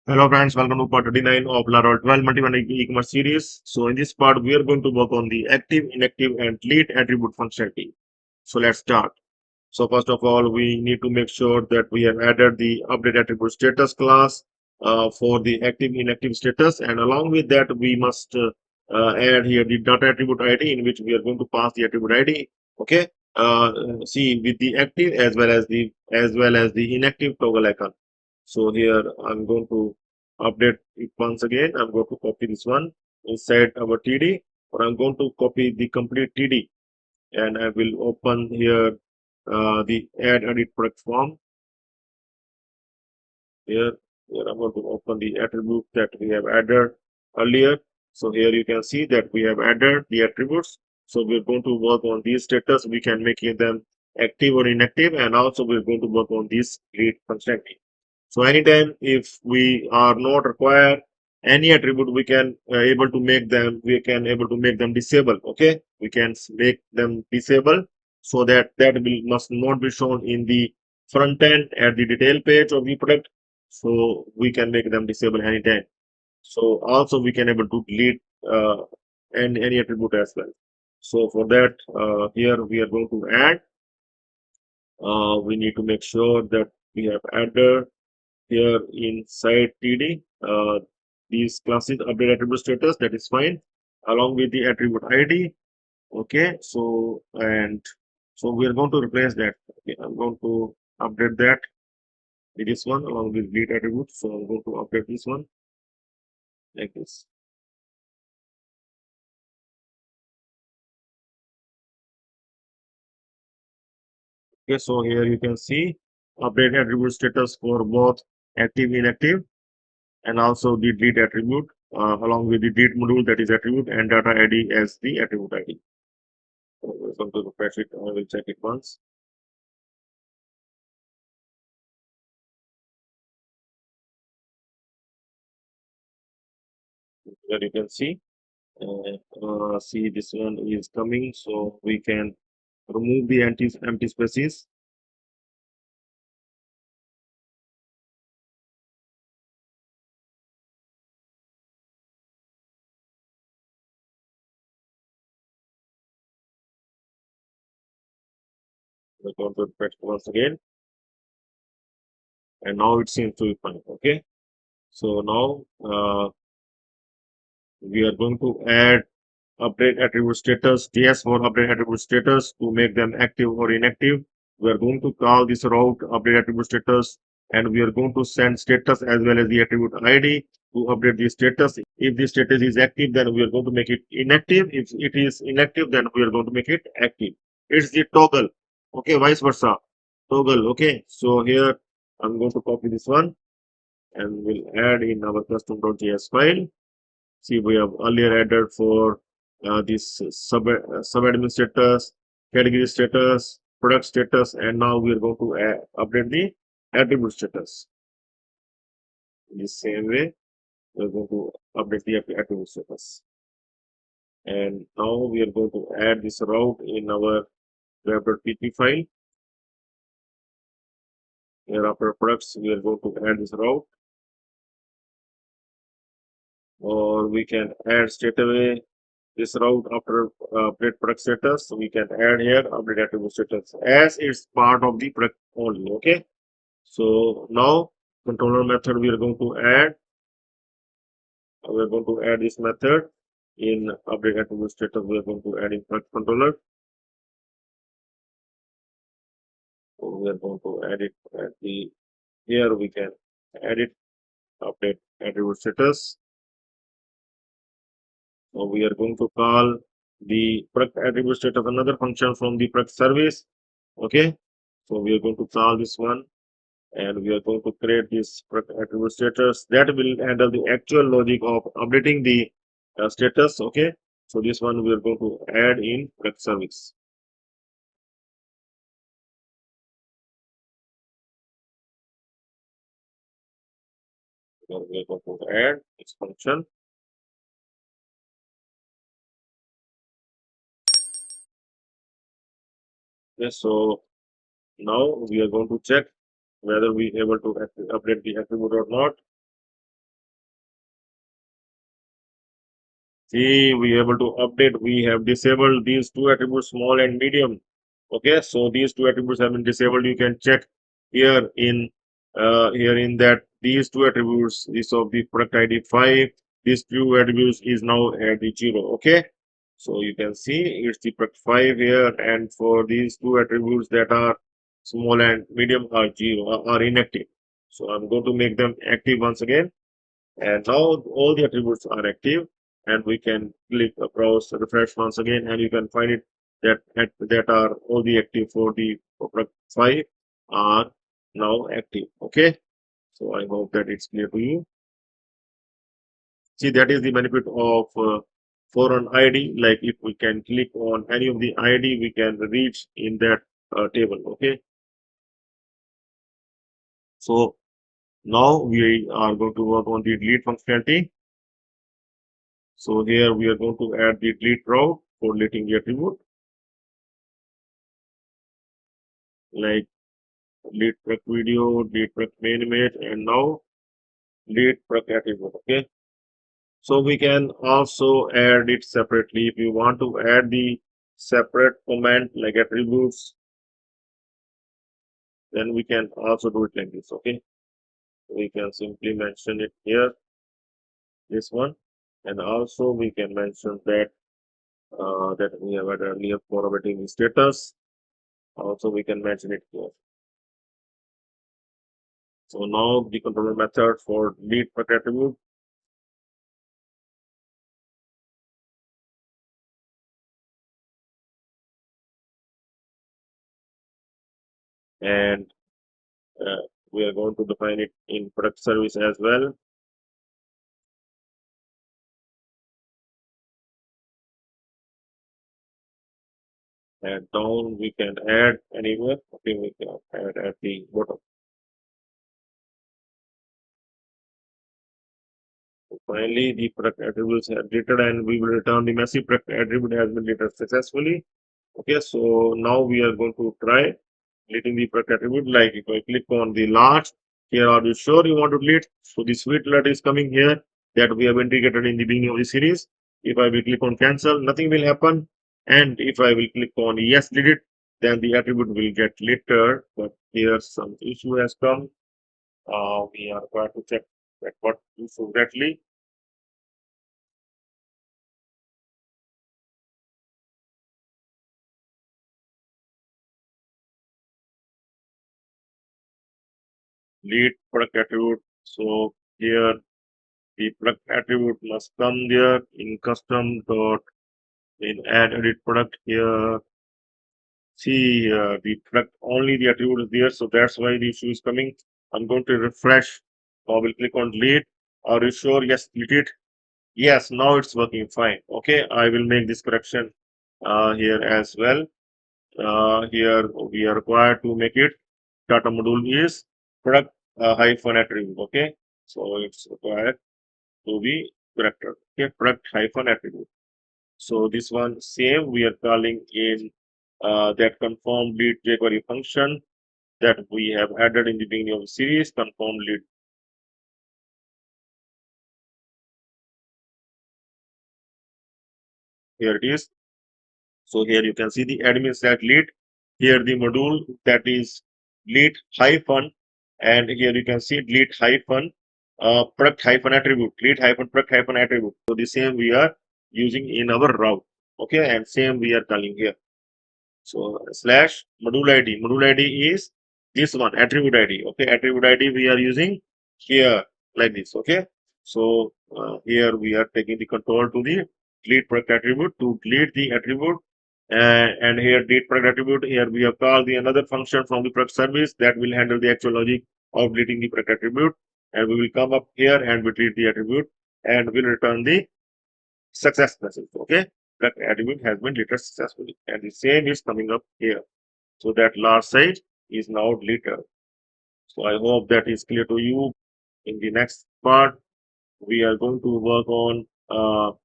Hello friends, welcome to part 39 of Laravel 12 multi-one e-commerce series. So in this part, we are going to work on the active, inactive, and delete attribute functionality. So let's start. So first of all, we need to make sure that we have added the update attribute status class for the active, inactive status, and along with that, we must add here the data attribute ID in which we are going to pass the attribute ID. Okay. See with the active as well as the inactive toggle icon. So here I'm going to update it once again. I'm going to copy this one inside our TD, or I'm going to copy the complete TD, and I will open here the add edit product form. Here I'm going to open the attribute that we have added earlier. So here you can see that we have added the attributes. So we're going to work on these status. We can make them active or inactive, and also we're going to work on this delete functionality. So anytime if we are not require any attribute, we can able to make them disable. Okay, we can make them disable so that must not be shown in the front end at the detail page of the product. So we can make them disable anytime. So also we can able to delete any attribute as well. So for that, here we are going to add. We need to make sure that we have added here inside TD these classes update attribute status, that is fine, along with the attribute ID. Okay, so we are going to replace that. Okay, I'm going to update that with this one along with delete attribute. So I'm going to update this one like this. Okay, so here you can see update attribute status for both active, inactive, and also the delete attribute along with the delete module, that is attribute, and data ID as the attribute ID. So we're going to refresh it. I will check it once. Here you can see this one is coming, so we can remove the empty spaces. We're going to refresh once again, and now it seems to be fine. Okay, so now we are going to add update attribute status, JS for update attribute status to make them active or inactive. We are going to call this route update attribute status, and we are going to send status as well as the attribute ID to update the status. If the status is active, then we are going to make it inactive. If it is inactive, then we are going to make it active. It's the toggle. Okay, vice versa. Toggle. Okay, so here I'm going to copy this one and we'll add in our custom.js file. See, we have earlier added for this sub-admin status, category status, product status, and now we are going to update the attribute status. In the same way, we are going to update the attribute status. And now we are going to add this route in our web.php file. Here after products, we are going to add this route, or we can add straight away this route after update product status. So we can add here update attribute status as it's part of the product only. Okay, so now controller method we are going to add. We are going to add this method in update attribute status. We are going to add in product controller. So we are going to add it at the here we can add it update attribute status. So we are going to call the product attribute status another function from the product service. Okay, so we are going to call this one, and we are going to create this product attribute status that will handle the actual logic of updating the status. Okay, so this one we are going to add in product service. So we are going to add this function. Okay, so now we are going to check whether we able to update the attribute or not. See, we are able to update. We have disabled these two attributes, small and medium. Okay, so these two attributes have been disabled. You can check here in that these two attributes is of the product ID 5. These two attributes is now at the 0. Okay, so you can see it's the product 5 here, and for these two attributes that are small and medium are 0, are inactive. So I'm going to make them active once again, and now all the attributes are active, and we can click across, refresh once again, and you can find it that are all the active for the product 5 are now active. Okay, so I hope that it's clear to you. See, that is the benefit of for an ID. Like if we can click on any of the ID, we can reach in that table. Okay, so now we are going to work on the delete functionality. So here we are going to add the delete route for deleting the attribute, like delete product video, delete product main image, and now delete product attribute. Okay, so we can also add it separately. If you want to add the separate comment like attributes, then we can also do it like this. Okay, we can simply mention it here, this one, and also we can mention that that we have had earlier for updating status. Also, we can mention it here. So now the controller method for delete product attribute, and we are going to define it in product service as well. And down we can add anywhere. Okay, we can add at the bottom. So finally, the product attributes are deleted, and we will return the messy product attribute has been deleted successfully. Okay, so now we are going to try deleting the product attribute. Like if I click on the last, here are you sure you want to delete? So the sweet alert is coming here that we have indicated in the beginning of the series. If I will click on cancel, nothing will happen. And if I will click on yes delete, then the attribute will get deleted. But here some issue has come. We are required to check that what issue exactly. Delete product attribute. So here the product attribute must come there in custom dot in add edit product here. See the product only the attribute is there, so that's why the issue is coming. I'm going to refresh. I will click on delete. Are you sure? Yes, delete it. Yes, now it's working fine. Okay, I will make this correction here as well. Here we are required to make it data module is product hyphen attribute. Okay, so it's required to be corrected. Okay, product hyphen attribute. So this one same we are calling in that confirm lead jQuery function that we have added in the beginning of the series. Confirm lead. Here it is. So here you can see the admin set lead. Here the module that is lead hyphen, and here you can see lead hyphen product hyphen attribute, lead hyphen product hyphen attribute. So the same we are using in our route. Okay, and same we are calling here. So slash module ID. Module ID is this one, attribute ID. Okay, attribute ID we are using here like this. Okay, so here we are taking the control to the delete product attribute to delete the attribute, and here delete product attribute. Here we have called the another function from the product service that will handle the actual logic of deleting the product attribute, and we will come up here and we delete the attribute and will return the success message. Okay, that attribute has been deleted successfully, and the same is coming up here. So that last site is now deleted. So I hope that is clear to you. In the next part, we are going to work on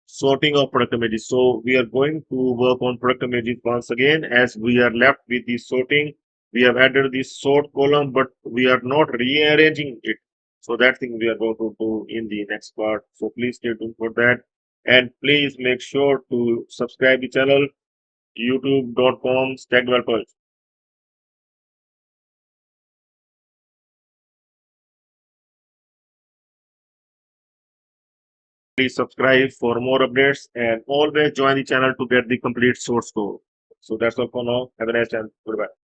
sorting of product images. So we are going to work on product images once again, as we are left with the sorting. We have added the sort column, but we are not rearranging it. So that thing we are going to do in the next part. So please stay tuned for that. And please make sure to subscribe the channel youtube.com/tech Please subscribe for more updates and always join the channel to get the complete source code. So that's all for now. Have a nice time. Goodbye.